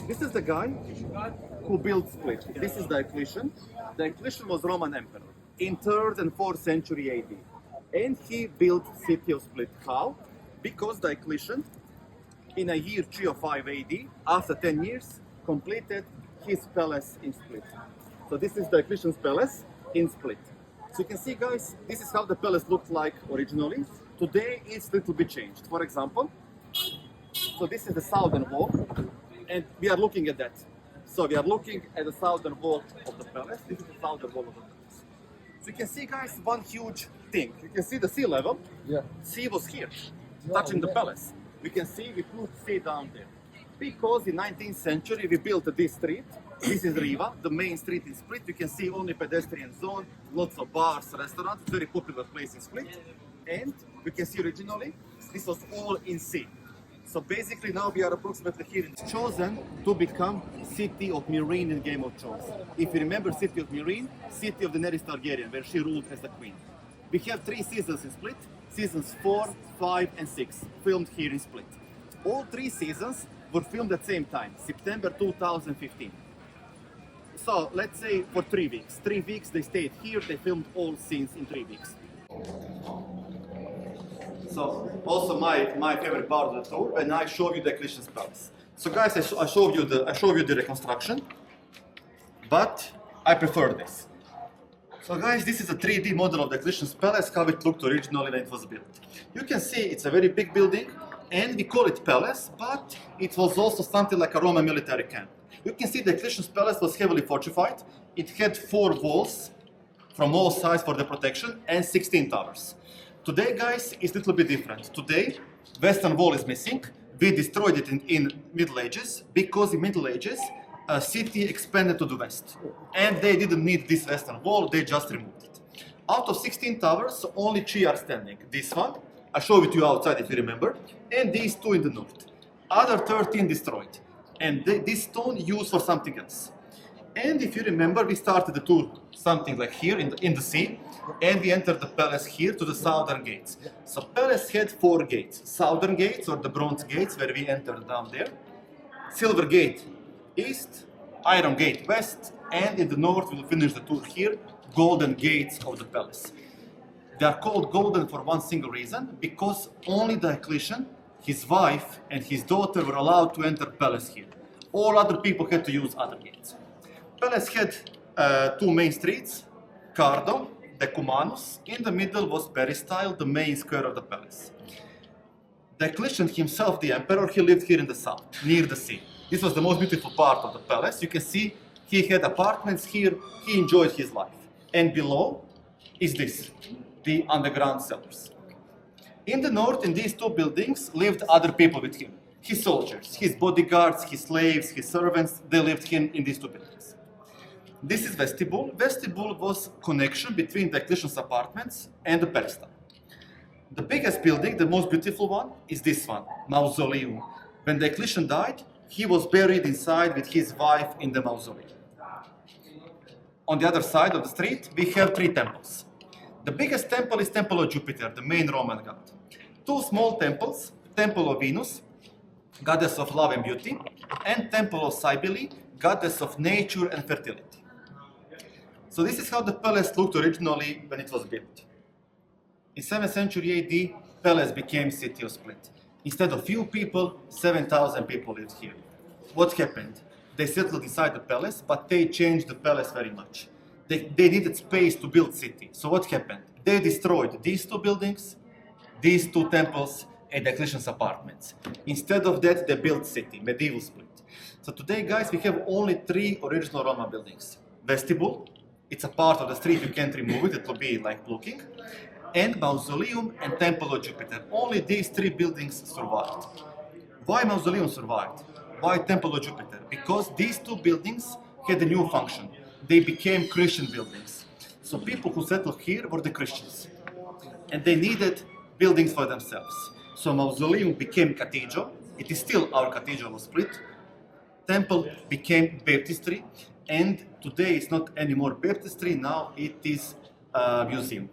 This is the guy who built Split. This is Diocletian. Diocletian was Roman Emperor in 3rd and 4th century AD. And he built city of Split. How? Because Diocletian, in a year 305 AD, after 10 years, completed his palace in Split. So this is Diocletian's palace in Split. So you can see, guys, this is how the palace looked like originally. Today it's a little bit changed. For example, so this is the southern wall, and we are looking at that. So we are looking at the southern wall of the palace. This is the southern wall of the palace. So you can see, guys, one huge thing. You can see the sea level. Yeah. Sea was here, touching the palace. We can see we put sea down there. Because in 19th century we built this street. This is Riva, the main street in Split. You can see only pedestrian zone, lots of bars, restaurants, very popular place in Split. And we can see originally this was all in sea. So basically now we are approximately here. It's chosen to become city of Meereen in Game of Thrones. If you remember city of Meereen, city of Daenerys Targaryen, where she ruled as the queen. We have 3 seasons in Split, seasons 4, 5 and 6, filmed here in Split. All 3 seasons were filmed at the same time, September 2015. So let's say for 3 weeks. 3 weeks they stayed here, they filmed all scenes in 3 weeks. So also my favorite part of the tour, when I show you Diocletian's palace. So guys, I show you the reconstruction, but I prefer this. So guys, this is a 3D model of Diocletian's palace, how it looked originally when it was built. You can see it's a very big building, and we call it palace, but it was also something like a Roman military camp. You can see Diocletian's palace was heavily fortified. It had 4 walls from all sides for the protection and 16 towers. Today, guys, it's a little bit different. Today, western wall is missing. We destroyed it in Middle Ages because in Middle Ages, a city expanded to the west. And they didn't need this western wall, they just removed it. Out of 16 towers, only 3 are standing. This one, I show it to you outside if you remember, and these 2 in the north. Other 13 destroyed. And this stone used for something else. And if you remember, we started the tour something like here in the sea, and we entered the palace here to the southern gates. So palace had 4 gates. Southern gates, or the bronze gates, where we entered down there. Silver gate east, iron gate west, and in the north we'll finish the tour here, golden gates of the palace. They are called golden for one single reason, because only Diocletian, his wife and his daughter were allowed to enter palace here. All other people had to use other gates. Palace had 2 main streets, Cardo, Decumanus. In the middle was Peristyle, the main square of the palace. Diocletian himself, the emperor, he lived here in the south, near the sea. This was the most beautiful part of the palace. You can see he had apartments here, he enjoyed his life. And below is this, the underground cellars. In the north, in these 2 buildings, lived other people with him. His soldiers, his bodyguards, his slaves, his servants, they lived here in these 2 buildings. This is Vestibule. Vestibule was connection between Diocletian's apartments and the peristyle. The biggest building, the most beautiful one, is this one, Mausoleum. When Diocletian died, he was buried inside with his wife in the mausoleum. On the other side of the street, we have 3 temples. The biggest temple is Temple of Jupiter, the main Roman god. 2 small temples, Temple of Venus, goddess of love and beauty, and Temple of Cybele, goddess of nature and fertility. So this is how the palace looked originally when it was built. In 7th century AD, palace became city of Split. Instead of few people, 7,000 people lived here. What happened? They settled inside the palace, but they changed the palace very much. They needed space to build city. So what happened? They destroyed these 2 buildings, these 2 temples, and Diocletian's apartments. Instead of that, they built city, medieval Split. So today, guys, we have only 3 original Roman buildings. Vestibule, it's a part of the street, you can't remove it, it will be like looking. And Mausoleum and Temple of Jupiter. Only these 3 buildings survived. Why Mausoleum survived? Why Temple of Jupiter? Because these 2 buildings had a new function. They became Christian buildings. So people who settled here were the Christians. And they needed buildings for themselves. So Mausoleum became cathedral. It is still our cathedral of Split. Temple became baptistry. And today it's not anymore baptistry, now it is a museum.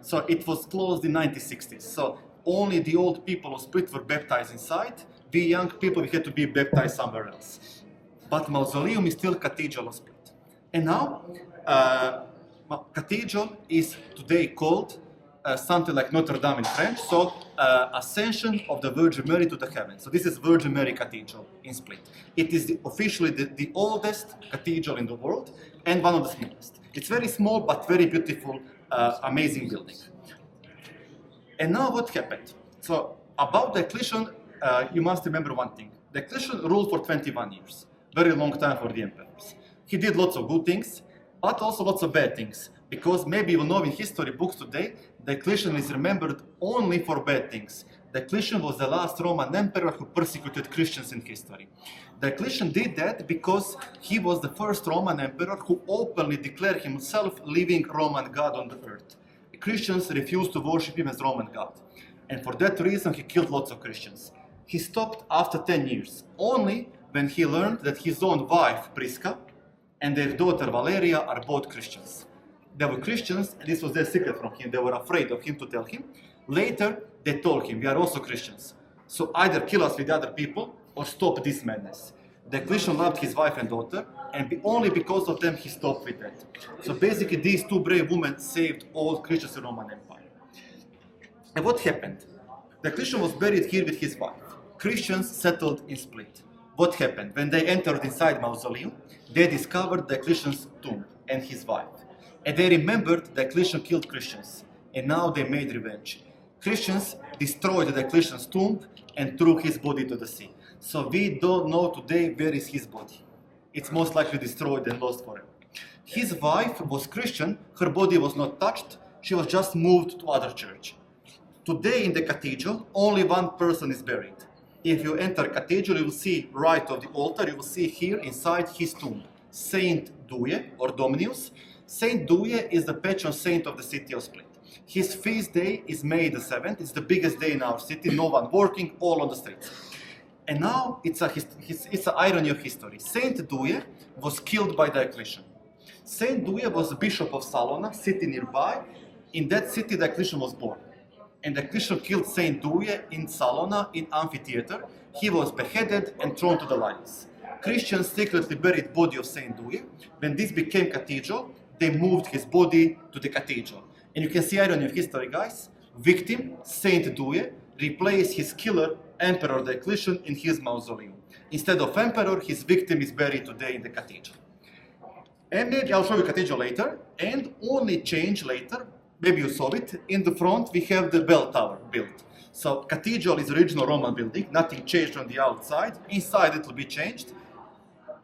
So it was closed in 1960s. So only the old people of Split were baptized inside. we young people, we had to be baptized somewhere else. But mausoleum is still cathedral of Split. And now, cathedral is today called something like Notre Dame in French, so Ascension of the Virgin Mary to the heavens. So this is Virgin Mary Cathedral in Split. It is officially the oldest cathedral in the world and one of the smallest. It's very small but very beautiful, amazing building. And now what happened? So about Diocletian, you must remember one thing. Diocletian ruled for 21 years, very long time for the emperors. He did lots of good things, but also lots of bad things. Because maybe you will know in history books today, Diocletian is remembered only for bad things. Diocletian was the last Roman emperor who persecuted Christians in history. Diocletian did that because he was the first Roman emperor who openly declared himself living Roman God on the earth. Christians refused to worship him as Roman God. And for that reason, he killed lots of Christians. He stopped after 10 years, only when he learned that his own wife, Prisca, and their daughter, Valeria, are both Christians. They were Christians, and this was their secret from him. They were afraid of him to tell him. Later, they told him, we are also Christians. So either kill us with other people, or stop this madness. Diocletian loved his wife and daughter, and only because of them he stopped with that. So basically, these two brave women saved all Christians in Roman Empire. And what happened? Diocletian was buried here with his wife. Christians settled in Split. What happened? When they entered inside mausoleum, they discovered Diocletian's tomb and his wife. And they remembered Diocletian killed Christians, and now they made revenge. Christians destroyed Diocletian's tomb and threw his body to the sea. So we don't know today where is his body. It's most likely destroyed and lost forever. His wife was Christian, her body was not touched, she was just moved to other church. Today in the cathedral, only one person is buried. If you enter cathedral, you will see right of the altar, you will see here inside his tomb, Saint Douye or Dominus. Saint Douye is the patron saint of the city of Split. His feast day is May the 7th. It's the biggest day in our city, no one working, all on the streets. And now it's an irony of history. Saint Douye was killed by Diocletian. Saint Douye was the bishop of Salona, city nearby. In that city, Diocletian was born. And Diocletian killed Saint Douye in Salona in amphitheater. He was beheaded and thrown to the lions. Christians secretly buried body of Saint Douye. When this became cathedral, they moved his body to the cathedral. And you can see irony of history, guys. Victim, Saint Douye, replaced his killer, Emperor Diocletian, in his mausoleum. Instead of emperor, his victim is buried today in the cathedral. And maybe I'll show you cathedral later, and only change later, maybe you saw it, in the front we have the bell tower built. So cathedral is original Roman building, nothing changed on the outside, inside it will be changed.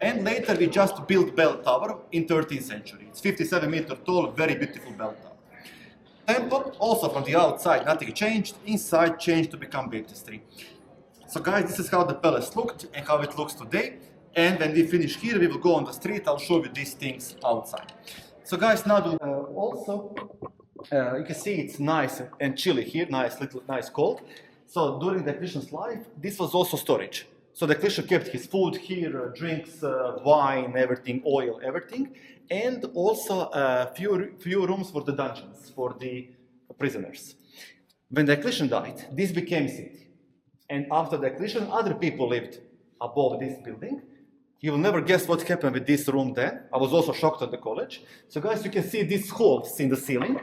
And later we just built bell tower in 13th century. It's 57 meters tall, very beautiful bell tower. Temple, also from the outside, nothing changed, inside changed to become baptistry. So guys, this is how the palace looked and how it looks today. And when we finish here, we will go on the street, I'll show you these things outside. So guys, now you can see it's nice and chilly here, nice cold. So during Diocletian's life, this was also storage. So Diocletian kept his food here, drinks, wine, everything, oil, everything. And also a few rooms for the dungeons, for the prisoners. When Diocletian died, this became city. And after Diocletian, other people lived above this building. You will never guess what happened with this room then. I was also shocked at the college. So guys, you can see these holes in the ceiling.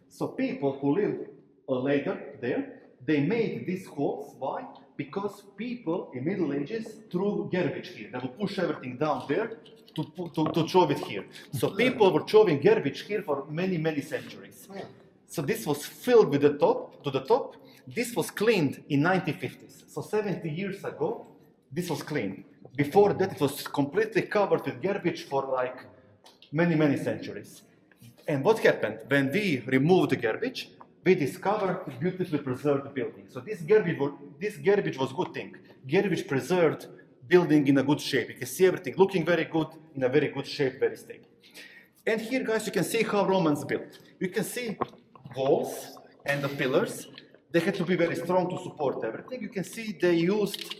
So people who lived later there, they made these holes. Why? Because people in Middle Ages threw garbage here. They would push everything down there to throw it here. So people were throwing garbage here for many, many centuries. So this was filled with to the top. This was cleaned in 1950s. So 70 years ago, this was cleaned. Before that, it was completely covered with garbage for like many, many centuries. And what happened? When we removed the garbage, we discovered a beautifully preserved building. So this garbage was a good thing. Garbage preserved building in a good shape. You can see everything looking very good, in a very good shape, very stable. And here, guys, you can see how Romans built. You can see walls and the pillars. They had to be very strong to support everything. You can see they used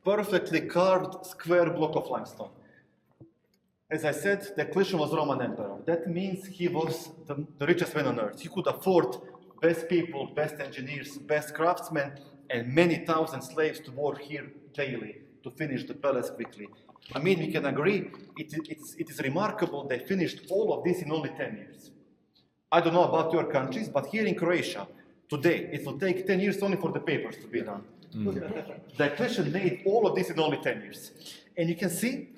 perfectly carved square block of limestone. As I said, Diocletian was Roman emperor. That means he was the richest man on earth. He could afford best people, best engineers, best craftsmen, and many thousand slaves to work here daily to finish the palace quickly. I mean, we can agree, it is remarkable they finished all of this in only 10 years. I don't know about your countries, but here in Croatia, today, it will take 10 years only for the papers to be done. Diocletian made all of this in only 10 years. And you can see,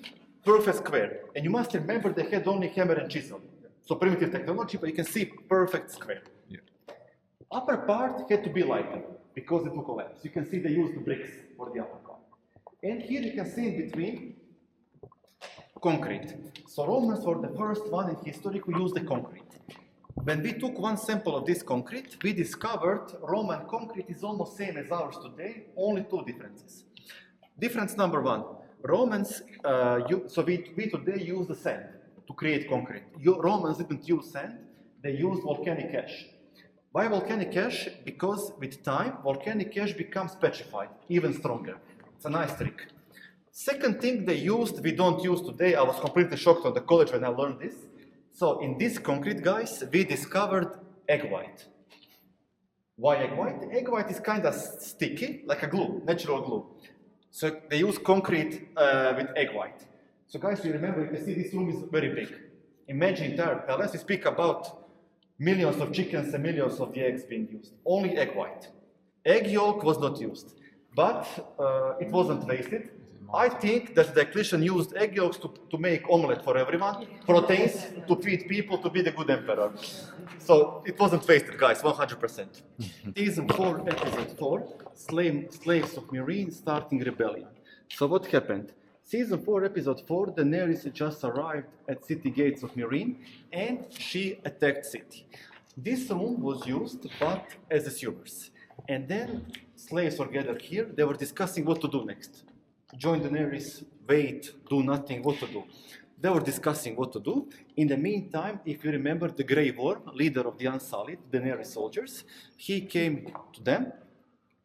perfect square. And you must remember they had only hammer and chisel. So primitive technology, but you can see perfect square. Yeah. Upper part had to be lighter because it will collapse. You can see they used bricks for the upper part. And here you can see in between concrete. So Romans were the first one in history who used the concrete. When we took one sample of this concrete, we discovered Roman concrete is almost same as ours today, only two differences. Difference number one, Romans, we today use the sand to create concrete. Romans didn't use sand, they used volcanic ash. Why volcanic ash? Because with time, volcanic ash becomes petrified, even stronger. It's a nice trick. Second thing they used, we don't use today, I was completely shocked at the college when I learned this. So in this concrete, guys, we discovered egg white. Why egg white? Egg white is kind of sticky, like a glue, natural glue. So they use concrete with egg white. So guys, you remember, you can see this room is very big. Imagine entire palace, we speak about millions of chickens and millions of the eggs being used. Only egg white. Egg yolk was not used, but it wasn't wasted. I think that Diocletian used egg yolks to make omelette for everyone, proteins to feed people, to be the good emperor. So it wasn't wasted, guys, 100%. Season 4, episode 4, slaves of Meereen starting rebellion. So what happened? Season 4, episode 4, Daenerys just arrived at city gates of Meereen and she attacked city. This room was used but as a sewers. And then slaves were gathered here, they were discussing what to do next. Join Daenerys, wait, do nothing, what to do. They were discussing what to do. In the meantime, if you remember, the Grey Worm, leader of the Unsullied, Daenerys soldiers, he came to them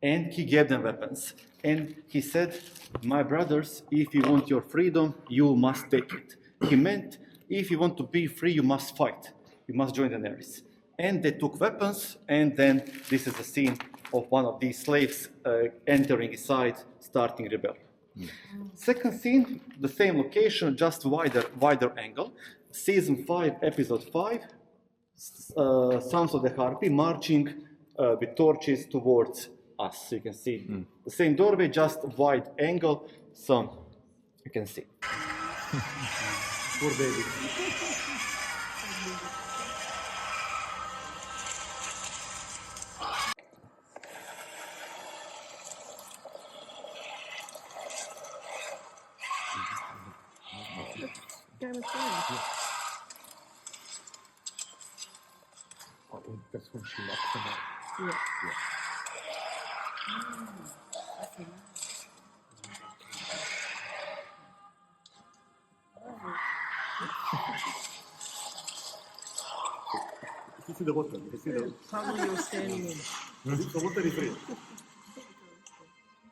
and he gave them weapons. And he said, my brothers, if you want your freedom, you must take it. He meant, if you want to be free, you must fight. You must join Daenerys. And they took weapons, and then this is the scene of one of these slaves entering inside, starting rebellion. Second scene, the same location, just wider angle. Season 5, episode 5, Sons of the Harpy marching with torches towards us. So you can see the same doorway, just wide angle, so you can see. Poor baby. That's when she locks them out. Yeah. You see the water? You see the Probably you're standing in. The water is real.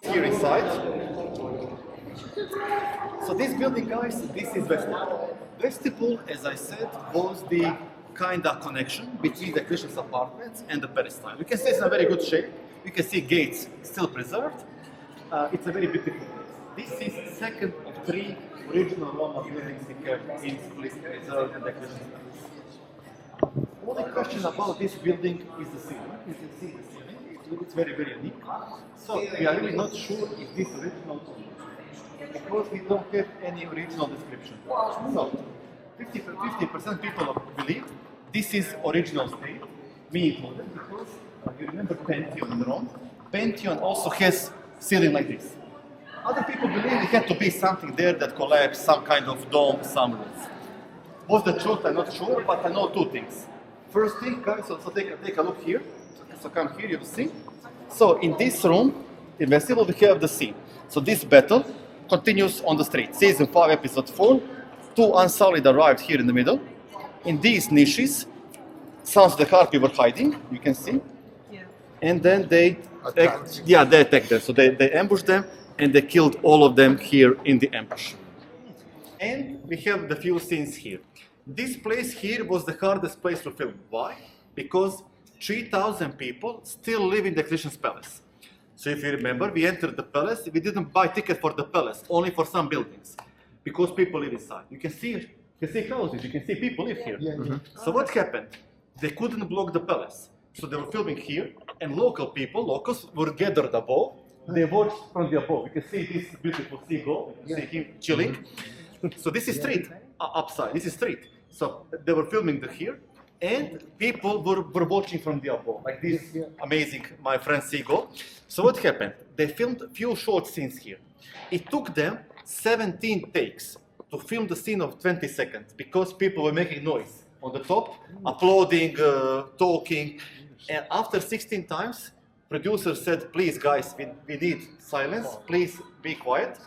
Here inside. So this building, guys, this is Vestibule. Vestibule, as I said, was the kind of connection between the Christian's apartments and the peristyle. You can see it's in a very good shape. You can see gates still preserved. It's a very beautiful place. This is second of 3 original Roman buildings we have in preserved in the Christian's palace. Only question about this building is the ceiling. You can see the ceiling. It's very, very unique. So we are really not sure if this is original or not, because we don't have any original description. So 50% people believe this is original state, me included, because you remember Pantheon in Rome. Pantheon also has ceiling like this. Other people believe it had to be something there that collapsed, some kind of dome, some roof. What's the truth? I'm not sure, but I know 2 things. First thing, guys, so take a look here. So come here, you see. So in this room, in Vestibule, we have the scene. So this battle continues on the street. Season 5, episode 4. 2 Unsullied arrived here in the middle. In these niches, Sons of the Harpy were hiding, you can see. Yeah. And then they attacked them. So they ambushed them and they killed all of them here in the ambush. And we have the few scenes here. This place here was the hardest place to film. Why? Because 3,000 people still live in the Diocletian's palace. So if you remember, we entered the palace. We didn't buy ticket for the palace, only for some buildings, because people live inside. You can see houses. You can see people live here. So what happened? They couldn't block the palace, so they were filming here, and locals were gathered above. They watched from the above. You can see this beautiful seagull. You can see him chilling. So this is street upside. This is street. So they were filming here, and people were watching from the above, like this amazing, my friend seagull. So what happened? They filmed a few short scenes here. It took them 17 takes to film the scene of 20 seconds because people were making noise on the top, applauding, talking. And after 16 times, producer said, please guys, we need silence, please be quiet.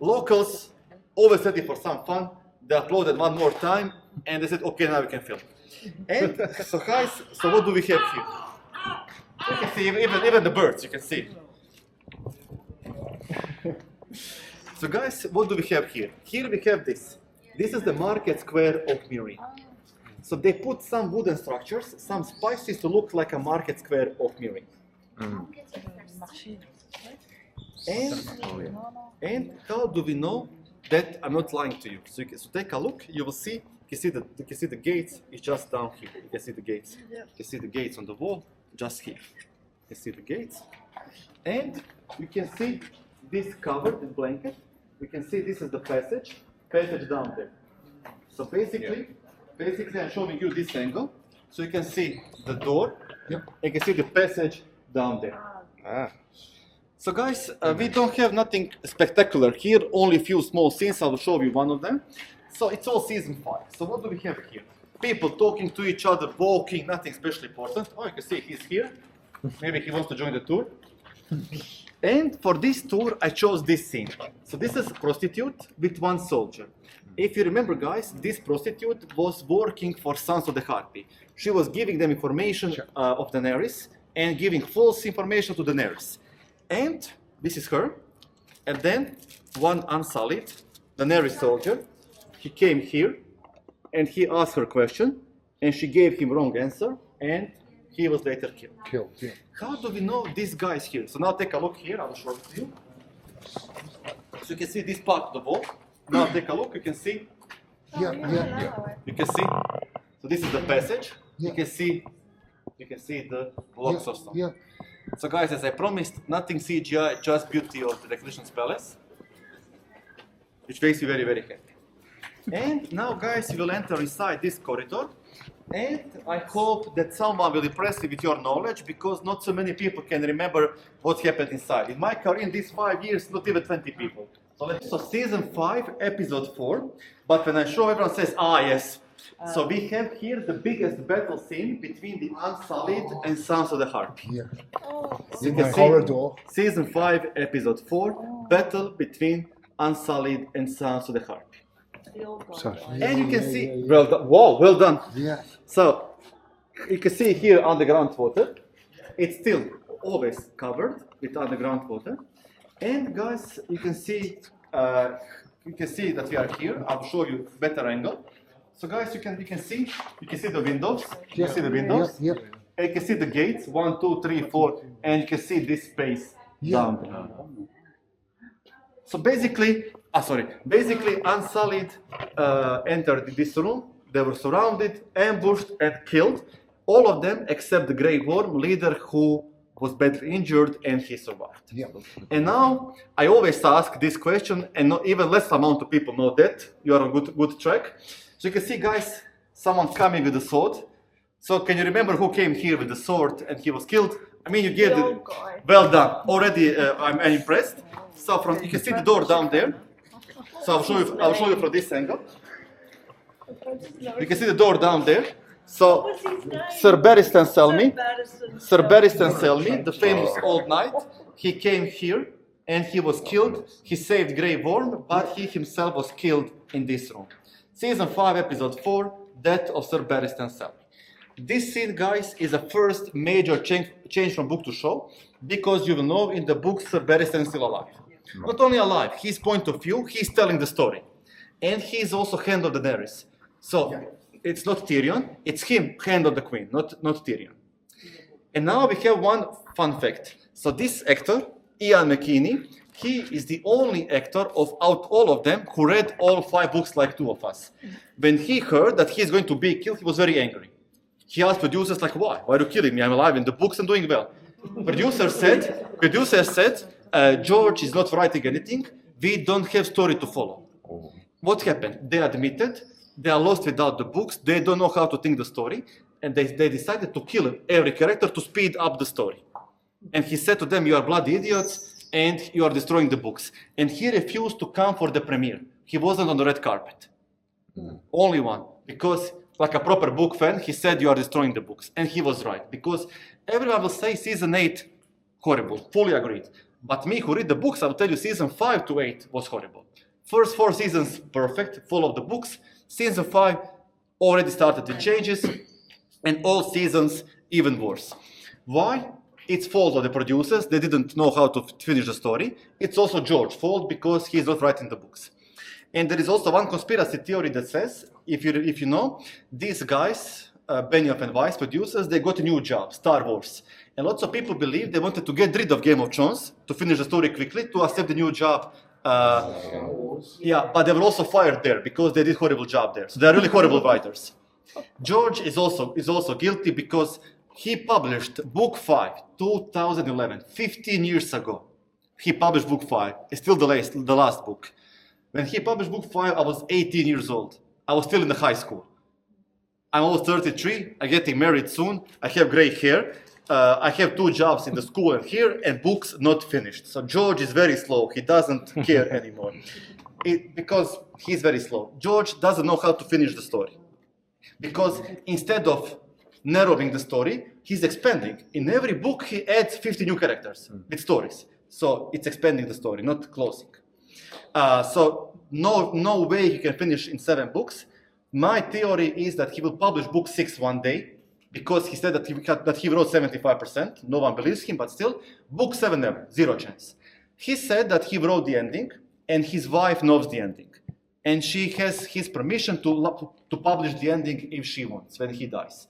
Locals always ready for some fun. They applauded one more time and they said, okay, now we can film. And so guys, so what do we have here? You can see even the birds, you can see. So guys, what do we have here? Here we have this. This is the market square of Meereen. So they put some wooden structures, some spices to look like a market square of Meereen. And how do we know that I'm not lying to you? So take a look, you will see, you can see the gates, it's just down here. You can see the gates. You can see the gates on the wall, just here. You can see the gates. And you can see this covered, this blanket. You can see this is the passage down there. So basically I'm showing you this angle. So you can see the door, you can see the passage down there. So guys, we don't have nothing spectacular here, only a few small scenes. I will show you one of them. So it's all season 5. So what do we have here? People talking to each other, walking, nothing especially important. Oh, you can see he's here. Maybe he wants to join the tour. And for this tour, I chose this scene. So this is a prostitute with one soldier. If you remember, guys, this prostitute was working for Sons of the Harpy. She was giving them information of Daenerys and giving false information to Daenerys. And this is her. And then one unsullied Daenerys soldier, he came here and he asked her a question and she gave him wrong answer and he was later killed. How do we know this guy is here? So now take a look here, I will show it to you. So you can see this part of the wall. Now take a look, you can see. You can see. So this is the passage. You can see the blocks of stone. So guys, as I promised, nothing CGI, just beauty of the Diocletian's Palace, which makes me very, very happy. And now, guys, we will enter inside this corridor. And I hope that someone will impress you with your knowledge, because not so many people can remember what happened inside. In my career, in these 5 years, not even 20 people. So season 5, episode 4. But when I show, everyone says, ah, yes. So we have here the biggest battle scene between the Unsullied and Sons of the Harpy. So you can see season 5, episode 4, battle between Unsullied and Sons of the Harpy. And you can see, well done. Wow, well done. So you can see here underground water. It's still always covered with underground water. And guys, you can see that we are here. I'll show you better angle. So guys, you can see the windows. You can see the windows. And you can see the gates, 1, 2, 3, 4, and you can see this space down there. So basically Unsullied entered this room. They were surrounded, ambushed, and killed. All of them except the Grey Worm leader, who was badly injured, and he survived. And now I always ask this question, and not even less amount of people know that. You are on good track. So you can see, guys, someone coming with a sword. So can you remember who came here with the sword and he was killed? I mean, you get it. Well done. Already, I'm impressed. So you can see the door down there. So I'll show you from this angle. You can see the door down there. So Sir Barristan Selmy, the famous old knight, he came here and he was killed. He saved Grey Worm, but he himself was killed in this room. Season 5, episode 4, Death of Sir Barristan Selmy. This scene, guys, is a first major change from book to show, because you will know in the book Sir Barristan is still alive. Not only alive, his point of view, he's telling the story. And he's also hand of Daenerys. So it's not Tyrion, it's him, hand of the queen, not Tyrion. And now we have one fun fact. So this actor, Ian McKinney, he is the only actor of out all of them who read all 5 books like 2 of us. When he heard that he is going to be killed, he was very angry. He asked producers like, why? Why are you killing me? I'm alive in the books and doing well. Producers said, George is not writing anything. We don't have story to follow. What happened? They admitted they are lost without the books. They don't know how to think the story. And they decided to kill every character to speed up the story. And he said to them, you are bloody idiots and you are destroying the books. And he refused to come for the premiere. He wasn't on the red carpet. Only one. Because like a proper book fan, he said you are destroying the books. And he was right. Because everyone will say season 8 horrible. Fully agreed. But me who read the books, I will tell you season 5 to 8 was horrible. First 4 seasons perfect, full of the books. Season 5 already started the changes. And all seasons even worse. Why? It's fault of the producers. They didn't know how to finish the story. It's also George's fault because he's not writing the books. And there is also one conspiracy theory that says, if you know, these guys, Benioff and Weiss producers, they got a new job, Star Wars. And lots of people believe they wanted to get rid of Game of Thrones to finish the story quickly, to accept the new job. Yeah, but they were also fired there because they did horrible job there. So they're really horrible writers. George is also guilty because he published book 5, 2011, 15 years ago. He published book 5. It's still the last book. When he published book 5, I was 18 years old. I was still in the high school. I'm almost 33. I'm getting married soon. I have gray hair. I have 2 jobs in the school and here, and books not finished. So George is very slow. He doesn't care anymore. Because he's very slow. George doesn't know how to finish the story. Because instead of narrowing the story, he's expanding. In every book, he adds 50 new characters with stories. So it's expanding the story, not closing. So no way he can finish in 7 books. My theory is that he will publish book 6 one day, because he said that he wrote 75%. No one believes him, but still. Book 7 never, 0 chance. He said that he wrote the ending, and his wife knows the ending. And she has his permission to publish the ending if she wants, when he dies.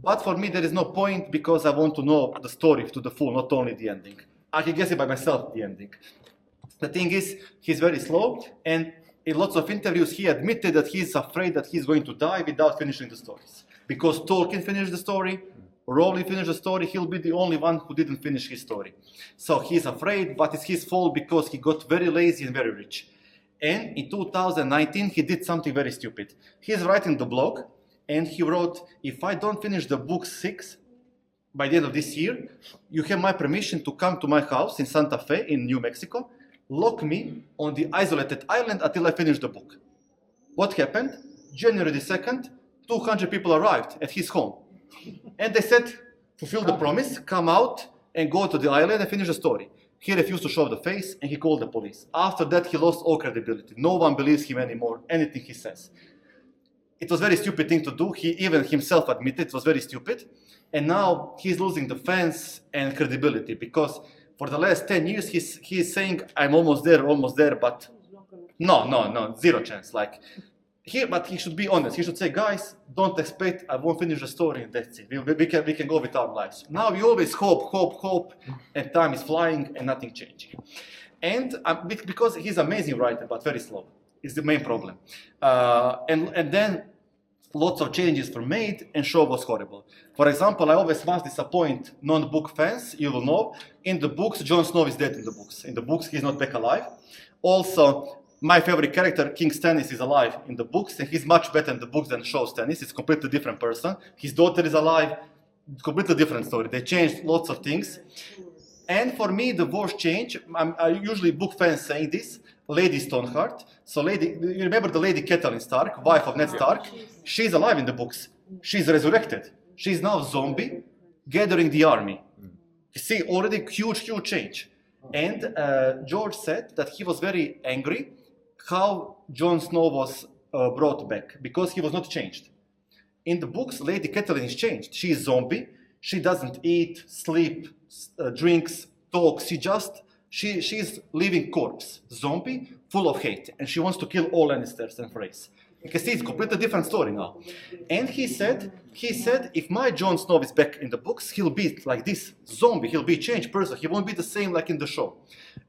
But for me, there is no point, because I want to know the story to the full, not only the ending. I can guess it by myself, the ending. The thing is, he's very slow, and in lots of interviews, he admitted that he's afraid that he's going to die without finishing the stories. Because Tolkien finished the story, Rowling finished the story, he'll be the only one who didn't finish his story. So he's afraid, but it's his fault because he got very lazy and very rich. And in 2019, he did something very stupid. He's writing the blog, and he wrote, if I don't finish the book 6 by the end of this year, you have my permission to come to my house in Santa Fe in New Mexico, lock me on the isolated island until I finish the book. What happened? January the 2nd, 200 people arrived at his home. And they said, fulfill the promise, come out and go to the island and finish the story. He refused to show the face and he called the police. After that, he lost all credibility. No one believes him anymore, anything he says. It was a very stupid thing to do. He even himself admitted it was very stupid. And now he's losing the fans and credibility because for the last 10 years, he's saying, I'm almost there, but no, 0 chance. But he should be honest. He should say, guys, don't expect, I won't finish the story and that's it. We can go with our lives. Now we always hope, and time is flying and nothing changing. And because he's an amazing writer, but very slow, is the main problem. And then lots of changes were made and show was horrible. For example, I always must disappoint non-book fans. You will know, in the books, Jon Snow is dead in the books. In the books, he's not back alive. Also, my favorite character, King Stannis, is alive in the books, and he's much better in the books than the show Stannis. It's a completely different person. His daughter is alive, completely different story. They changed lots of things. And for me, the worst change, I usually book fans saying this, Lady Stoneheart. So you remember the Lady Catelyn Stark, wife of Ned Stark? She's alive in the books. She's resurrected. She's now a zombie, gathering the army. You see, already huge change. And George said that he was very angry how Jon Snow was brought back, because he was not changed. In the books, Lady Catelyn is changed. She is zombie. She doesn't eat, sleep, drinks, talks. She's living corpse, zombie, full of hate, and she wants to kill all Lannisters and Freys. You can see it's a completely different story now. And he said, if my Jon Snow is back in the books, he'll be like this zombie. He'll be a changed person. He won't be the same like in the show.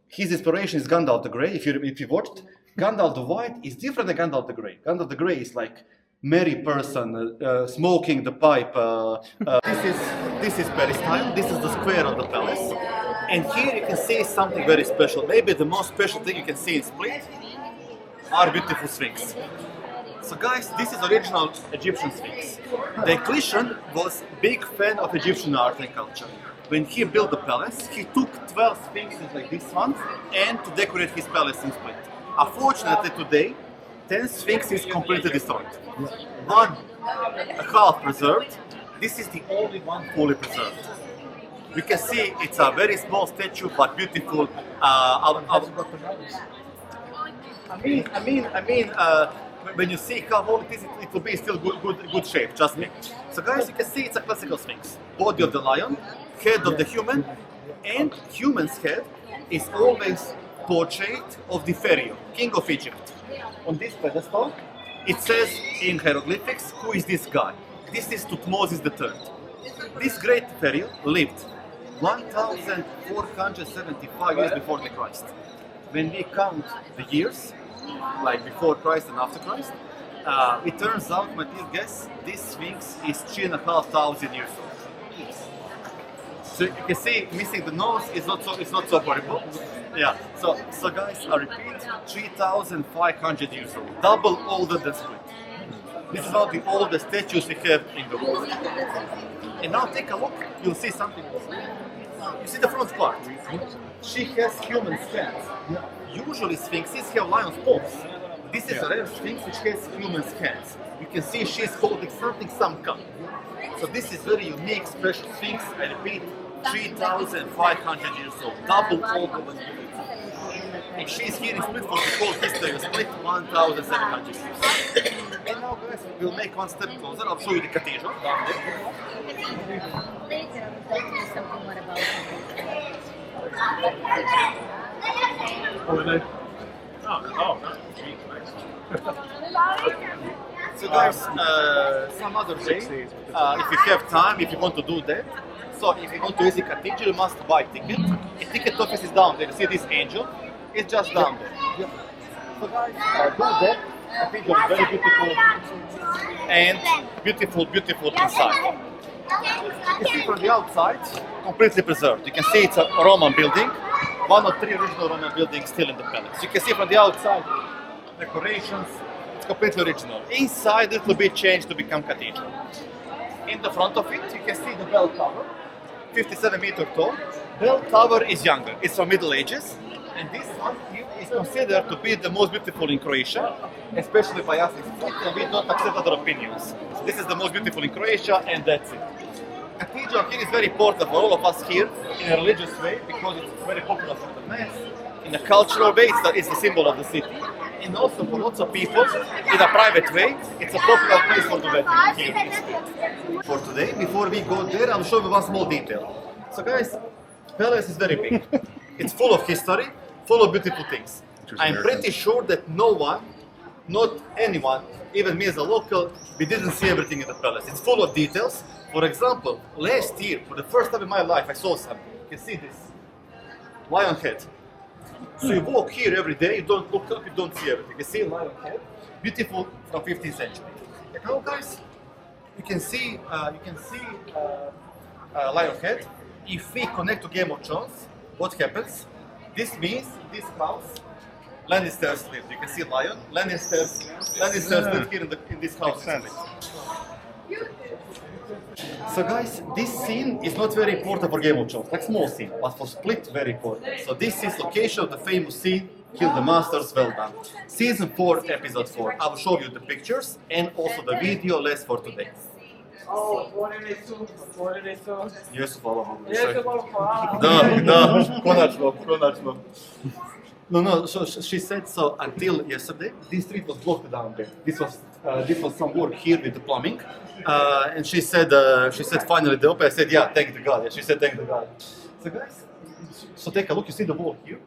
His inspiration is Gandalf the Grey. If you watched, Gandalf the White is different than Gandalf the Grey. Gandalf the Grey is like merry person, smoking the pipe. This is Palestine. This is the square of the palace. And here you can see something very special. Maybe the most special thing you can see in Split are beautiful sphinx. So guys, this is original Egyptian sphinx. Diocletian was big fan of Egyptian art and culture. When he built the palace, he took 12 sphinxes like this one and to decorate his palace in Split. Unfortunately today, 10 sphinxes completely destroyed. One half preserved. This is the only one fully preserved. You can see it's a very small statue but beautiful. When you see how old it is, it will be still good shape, trust me. So guys, you can see it's a classical sphinx. Body of the lion, head of the human, and human's head is always portrait of the pharaoh, king of Egypt. On this pedestal, it says in hieroglyphics, who is this guy? This is Tutmosis III. This great pharaoh lived 1475 years before the Christ. When we count the years, like before Christ and after Christ, it turns out, my dear guess, this sphinx is 3,500 years old. So you can see, missing the nose is not so horrible. Yeah. So guys, I repeat, 3,500 years old, double older than Split. This is one of the oldest statues we have in the world. And now take a look, you'll see something else. You see the front part? She has human hands. Usually sphinxes have lion's paws. This is a rare sphinx which has human's hands. You can see she's holding something, some cup. So this is very unique, special sphinx. I repeat, 3,500 years old, double older than Split. And she's here in Split for the whole history of Split, 1,700 years. And now guys, we'll make one step closer. I'll show you the cathedral down there. Later, I would like to know something more about it. So guys, some other day, if you have time, if you want to do that, so if you want to visit cathedral, you must buy a ticket. A ticket office is down there. You see this angel? It's just down there. So guys, do that. Cathedral is very beautiful and beautiful inside. You can see from the outside, completely preserved. You can see it's a Roman building, one of 3 original Roman buildings still in the palace. You can see from the outside, decorations, it's completely original. Inside it will be changed to become cathedral. In the front of it, you can see the bell tower, 57 meters tall. Bell tower is younger, it's from Middle Ages, and this one is considered to be the most beautiful in Croatia, especially by us in Split, and we don't accept other opinions. This is the most beautiful in Croatia, and that's it. Cathedral here is very important for all of us here in a religious way because it's very popular for the mass. In a cultural way, it's the symbol of the city. And also for lots of people, in a private way, it's a popular place for the wedding here in Split. For today, before we go there, I'll show you one small detail. So guys, palace is very big. It's full of history, full of beautiful things. I'm pretty sure that no one, not anyone, even me as a local, we didn't see everything in the palace. It's full of details. For example, last year, for the first time in my life, I saw something. You can see this. Lion head. So you walk here every day, you don't look up, you don't see everything. You see lion head, beautiful from 15th century. And now guys, you can see lion head. If we connect to Game of Thrones, what happens? This means this house, Lannisters lived. You can see lion. Lannisters lived here in this house. So guys, this scene is not very important for Game of Thrones, like small scene, but for Split very important. So this is location of the famous scene, Kill the Masters, well done. Season 4, episode 4. I will show you the pictures and also the video less for today. Jesu, hvala Bogu. Da, konačno. No, so she said so until yesterday, this street was blocked down there. This was some work here with the plumbing. And she said finally they open. I said, yeah, thank the God. Yeah, she said, thank the God. So guys, so take a look, you see the wall here?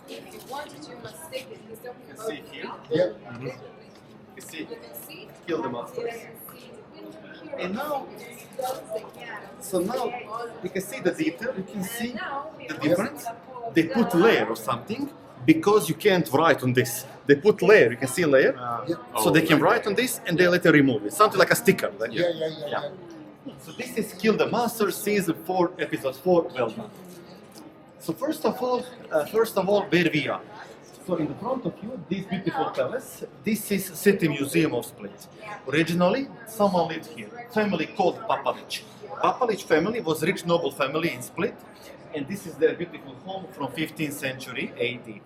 If you want it, you must stick it. can see here. Yeah. You see, kill the masters. And now, so now you can see the detail, you can see the difference. They put layer or something because you can't write on this. They put layer, you can see layer, so they can write on this and they later remove it. Something like a sticker. Like, Yeah. So this is Kill the Master season 4, episode 4. Well done. So first of all, where we are. So in the front of you, this beautiful palace. This is City Museum of Split. Originally, someone lived here. Family called Palača. Palača family was rich noble family in Split, and this is their beautiful home from 15th century AD.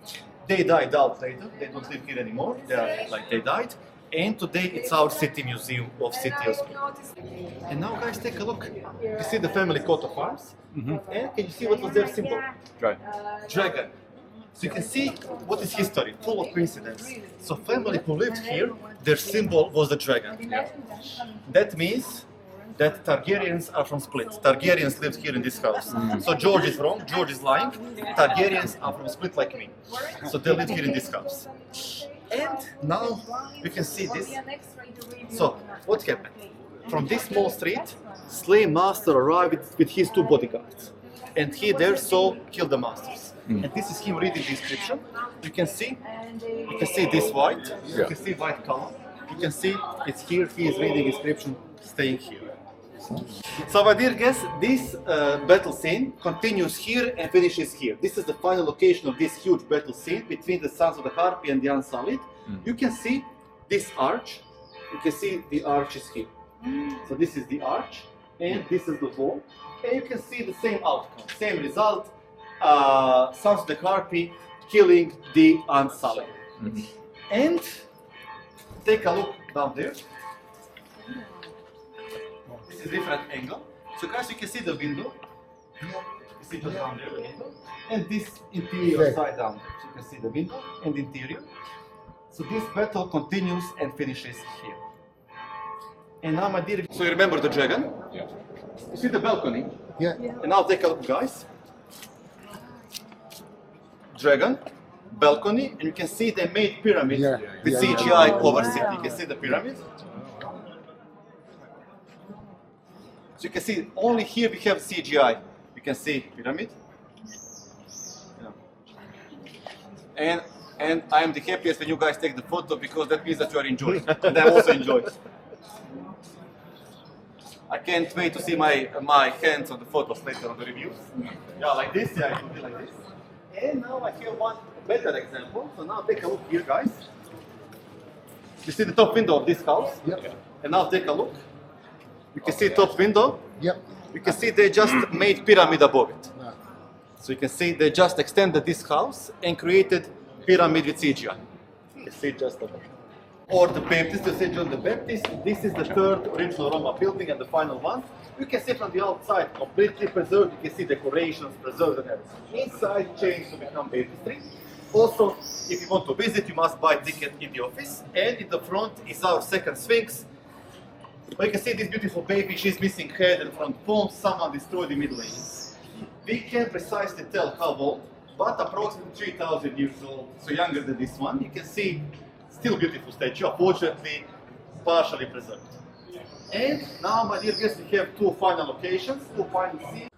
They died out later. They don't live here anymore. They died. And today it's our city museum of City of Split. And now guys, take a look. You see the family coat of arms? And can you see what was their symbol? Dragon. So you can see what is history, full of coincidence. So family who lived here, their symbol was the dragon. That means that Targaryens are from Split. Targaryens lived here in this house. So George is wrong, George is lying. Targaryens are from Split like me. So they lived here in this house. And now you can see this. So what happened? From this small street, slave master arrived with his 2 bodyguards. And he there saw Kill the Masters. And this is him reading the inscription. You can see this white. You can see white color. You can see it's here. He is reading inscription, staying here. So my dear guests, this battle scene continues here and finishes here. This is the final location of this huge battle scene between the Sons of the Harpy and the Unsullied. You can see this arch. You can see the arch is here. So this is the arch, and this is the wall. And you can see the same outcome, same result. Sons of the Harpy killing the Unsullied. And take a look down there. This is a different angle. So guys, you can see the window. You see just down there the window. And this interior side down there. So you can see the window and interior. So this battle continues and finishes here. And now my dear, so you remember the dragon? Yeah. You see the balcony? Yeah. And now take a look guys. Dragon, balcony, and you can see they made pyramid with CGI over city. You can see the pyramid. So you can see only here we have CGI. You can see pyramid. And I am the happiest when you guys take the photo because that means that you are enjoying. And I'm also enjoying. I can't wait to see my hands on the photos later on the reviews. Yeah, like this. Yeah, it will be like this. And now I have one better example. So now take a look here, guys. You see the top window of this house? Yep. And now take a look. You can see top window. Yep. You can see they just made pyramid above it. So you can see they just extended this house and created pyramid with CGI. You can see just above. Or the Baptist, the St. John the Baptist. This is the 3rd original Roma building and the final one. You can see from the outside completely preserved. You can see decorations preserved and everything. Inside changed to become baptistry. Also, if you want to visit, you must buy a ticket in the office. And in the front is our second Sphinx. But you can see this beautiful baby. She's missing head and front palms. Someone destroyed the Middle Ages. We can't precisely tell how old, but approximately 3,000 years old. So younger than this one. You can see still beautiful statue, unfortunately partially preserved. And now, my dear guests, we have 2 final locations, 2 final scenes.